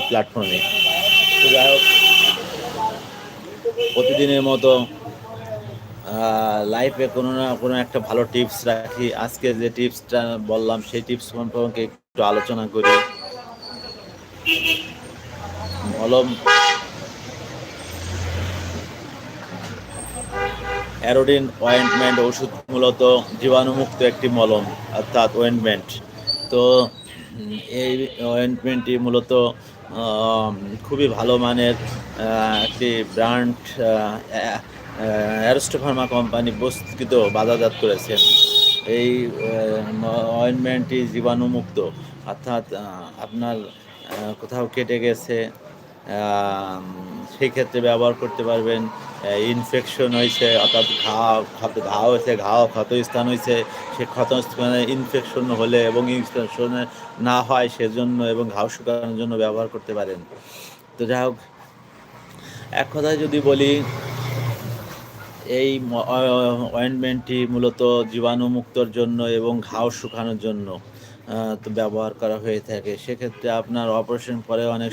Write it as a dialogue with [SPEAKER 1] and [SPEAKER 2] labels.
[SPEAKER 1] প্ল্যাটফর্মে। তো যাই হোক, প্রতিদিনের মতো লাইফে কোনো না কোনো একটা ভালো টিপস রাখি। আজকে যে টিপসটা বললাম সেই টিপস সম্পর্কে একটু আলোচনা করি। মলম অ্যারোডিন অয়েন্টমেন্ট ওষুধ মূলত জীবাণুমুক্ত একটি মলম, অর্থাৎ অয়েন্টমেন্ট। তো এই অয়েন্টমেন্টটি মূলত আম খুবই ভালো মানের একটি ব্র্যান্ড অ্যারোস্টো ফার্মা কোম্পানি প্রস্তুতকৃত বাজারজাত করেছেন। এই অয়েন্টমেন্টটি জীবাণুমুক্ত, অর্থাৎ আপনার কোথাও কেটে গেছে, আম সেই ক্ষেত্রে ব্যবহার করতে পারবেন। ইনফেকশন হইছে, অর্থাৎ ঘা হয়েছে, ক্ষতস্থান হইছে, সে ক্ষতস্থানে ইনফেকশন হলে এবং ইনফেকশন না হয় সেজন্য এবং ঘাও শুকানোর জন্য ব্যবহার করতে পারেন। তো যাই হোক, এক কথায় যদি বলি, এই অয়েন্টমেন্টটি মূলত জীবাণুমুক্তর জন্য এবং ঘাও শুকানোর জন্য তো ব্যবহার করা হয়ে থাকে। সেক্ষেত্রে আপনার অপারেশন পরে অনেক